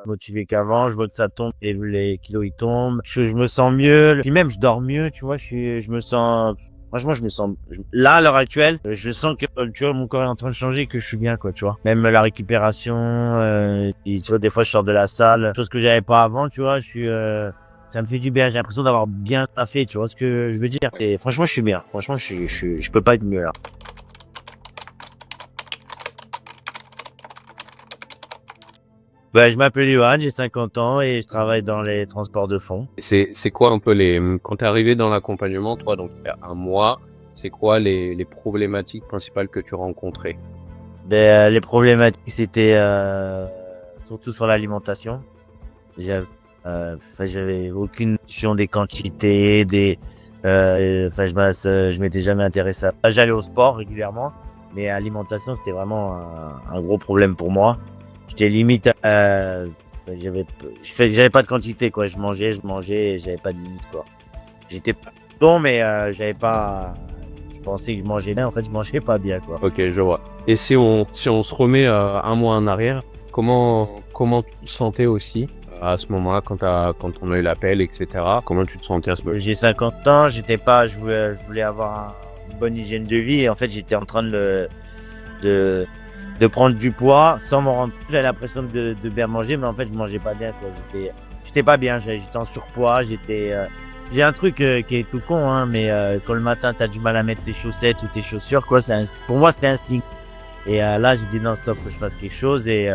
motivé qu'avant. Je vois que ça tombe et les kilos ils tombent. Je me sens mieux. Puis même je dors mieux, tu vois. Je me sens. Franchement, là, à l'heure actuelle, je sens que, tu vois, mon corps est en train de changer et que je suis bien, quoi, tu vois. Même la récupération, et, tu vois, des fois, je sors de la salle, chose que j'avais pas avant, tu vois, ça me fait du bien. J'ai l'impression d'avoir bien taffé, tu vois ce que je veux dire. Et franchement, je suis bien. Franchement, je peux pas être mieux, là. Je m'appelle Johan, j'ai 50 ans et je travaille dans les transports de fonds. C'est quoi un peu quand t'es arrivé dans l'accompagnement, toi, donc il y a un mois, c'est quoi les problématiques principales que tu rencontrais? Les problématiques, c'était surtout sur l'alimentation. J'avais aucune notion des quantités, je m'étais jamais intéressé à ça. J'allais au sport régulièrement, mais l'alimentation, c'était vraiment un gros problème pour moi. J'étais limite, j'avais pas de quantité, quoi. Je mangeais et j'avais pas de limite, quoi. J'étais pas bon, mais j'avais pas, je pensais que je mangeais bien, en fait, je mangeais pas bien, quoi. Ok, je vois. Et si on se remet un mois en arrière, comment tu te sentais aussi à ce moment-là quand on a eu l'appel, etc. Comment tu te sentais à ce moment-là? J'ai 50 ans, je voulais avoir une bonne hygiène de vie et en fait, j'étais en train de prendre du poids sans m'en rendre compte. J'avais l'impression de bien manger, mais en fait, je mangeais pas bien, quoi. J'étais pas bien, j'étais en surpoids, j'ai un truc qui est tout con, hein, mais quand le matin, t'as du mal à mettre tes chaussettes ou tes chaussures, quoi, pour moi, c'était un signe. Et là, j'ai dit non, stop, que je fasse quelque chose et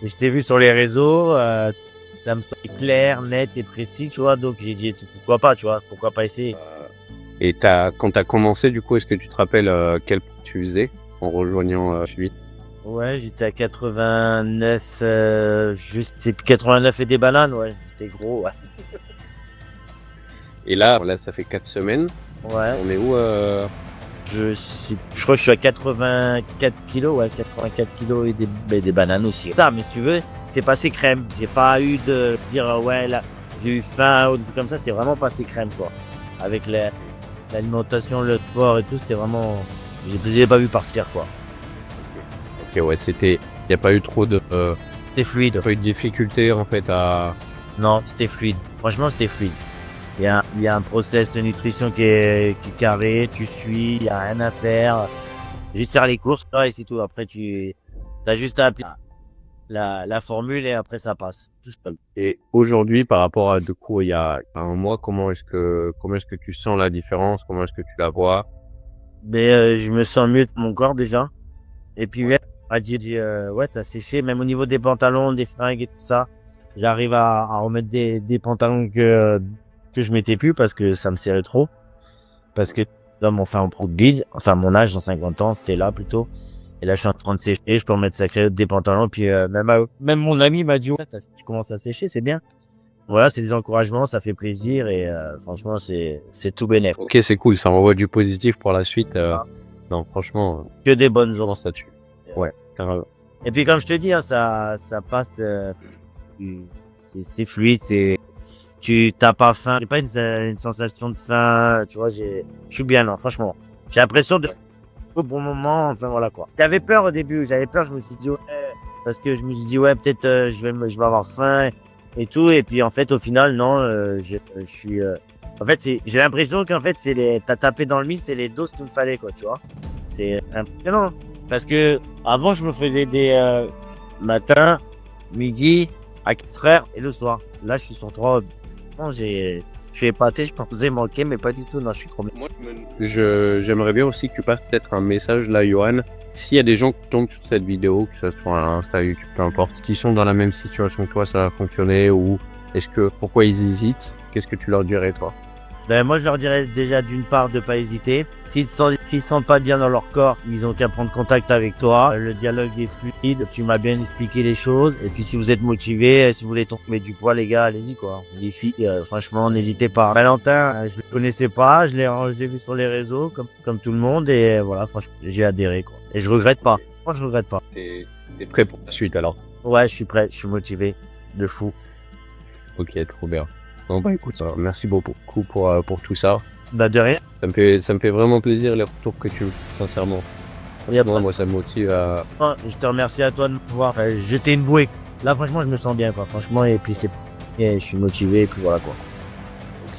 je t'ai vu sur les réseaux, ça me semblait clair, net et précis, tu vois, donc j'ai dit pourquoi pas, tu vois, pourquoi pas essayer. Et quand t'as commencé, du coup, est-ce que tu te rappelles quel poids tu faisais en rejoignant Suite? Ouais, j'étais à 89, c'est 89 et des bananes, ouais, j'étais gros, ouais. Et là, ça fait 4 semaines. Ouais. On est où Je crois que je suis à 84 kilos, ouais, 84 kilos et des bananes aussi. Ça, mais si tu veux, c'est passé crème. J'ai pas eu de dire, ouais, là, j'ai eu faim ou des trucs comme ça, c'était vraiment passé crème, quoi. Avec l'alimentation, le sport et tout, c'était vraiment, je les ai pas vu partir, quoi. Ok, ouais, y a pas eu trop de, C'était fluide. pas eu de difficultés, en fait, Non, c'était fluide. Franchement, c'était fluide. Il y a un process de nutrition qui est carré, tu suis, il y a rien à faire. Juste faire les courses, et c'est tout. Après, t'as juste à appliquer la formule et après ça passe. Tout seul. Et aujourd'hui, par rapport à, du coup, il y a un mois, comment est-ce que tu sens la différence? Comment est-ce que tu la vois? Mais je me sens mieux de mon corps déjà. Et puis ouais, a dit ouais, t'as séché. Même au niveau des pantalons, des fringues et tout ça, j'arrive à remettre des pantalons que je mettais plus parce que ça me serrait trop. Parce que l'homme, enfin, on prend bide. Enfin, à mon âge, dans 50 ans, c'était là plutôt. Et là, je suis en train de sécher. Je peux remettre sacré des pantalons. Puis même mon ami m'a dit ouais, tu commences à sécher, c'est bien. Voilà, c'est des encouragements, ça fait plaisir et franchement, c'est tout bénéf. Ok, c'est cool, ça envoie du positif pour la suite. Non, franchement, Que des bonnes ondes. ça tue. Ouais, carrément. Et puis comme je te dis, hein, ça passe, c'est fluide, tu t'as pas faim, j'ai pas une sensation de faim, tu vois, je suis bien là, franchement. J'ai l'impression de au bon moment, enfin voilà quoi. J'avais peur au début, je me suis dit ouais, parce que je me suis dit ouais, peut-être je vais avoir faim et tout, et puis en fait au final non, je suis, en fait j'ai l'impression qu'en fait t'as tapé dans le mille, c'est les doses qu'il me fallait quoi, tu vois. C'est impressionnant. Parce que avant, je me faisais des matin, midi, à 4 heures et le soir. Là, je suis sur 3 hubs. Non, je suis épaté, je pensais manquer, mais pas du tout. Non, je suis trop bien. Moi, j'aimerais bien aussi que tu passes peut-être un message là, Johan. S'il y a des gens qui tombent sur cette vidéo, que ce soit Insta, YouTube, peu importe, qui sont dans la même situation que toi, ça va fonctionner ou pourquoi ils hésitent? Qu'est-ce que tu leur dirais, toi? Moi, je leur dirais déjà d'une part de pas hésiter. S'ils se sentent pas bien dans leur corps, ils ont qu'à prendre contact avec toi. Le dialogue est fluide. Tu m'as bien expliqué les choses. Et puis, si vous êtes motivés, si vous voulez tomber du poids, les gars, allez-y, quoi. Les filles, franchement, n'hésitez pas. Valentin, je le connaissais pas. Je l'ai vu sur les réseaux, comme tout le monde. Et voilà, franchement, j'ai adhéré, quoi. Et je regrette pas. Moi, je regrette pas. T'es prêt pour la suite, alors? Ouais, je suis prêt. Je suis motivé. De fou. Ok, trop bien. Bon, bah, écoute, merci beaucoup pour tout ça. Bah, de rien. Ça me fait vraiment plaisir les retours que tu me fais, sincèrement. Moi, ça me motive à... Je te remercie à toi de m'avoir jeté une bouée. Là, franchement, je me sens bien, quoi. Franchement, et puis et je suis motivé, et puis voilà, quoi.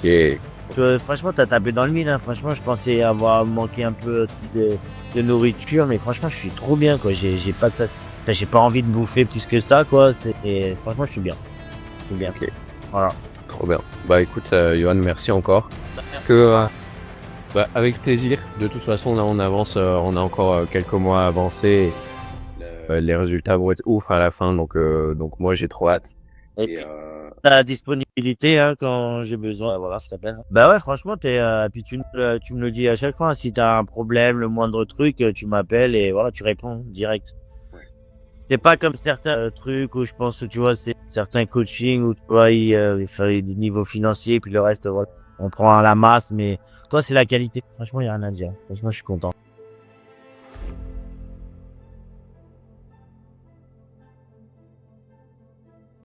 Ok. Franchement, t'as tapé dans le mille, hein. Franchement, je pensais avoir manqué un peu de nourriture, mais franchement, je suis trop bien, quoi. J'ai pas de ça. J'ai pas envie de bouffer plus que ça, quoi. Et franchement, je suis bien. Je suis bien. Ok. Voilà. Trop bien. Bah écoute, Johan, merci encore. Que, bah, avec plaisir. De toute façon, là, on avance, on a encore quelques mois à avancer. Les résultats vont être ouf à la fin, donc moi, j'ai trop hâte. Et ta disponibilité, hein, quand j'ai besoin, voilà, ça s'appelle. Bah ouais, franchement, puis tu me le dis à chaque fois, hein, si t'as un problème, le moindre truc, tu m'appelles et voilà, tu réponds direct. Ouais. C'est pas comme certains trucs où je pense que tu vois, c'est certains coachings où tu vois, il fait des niveaux financiers, puis le reste, voilà, on prend à la masse, mais toi, c'est la qualité. Franchement, il y a rien à dire. Franchement, je suis content.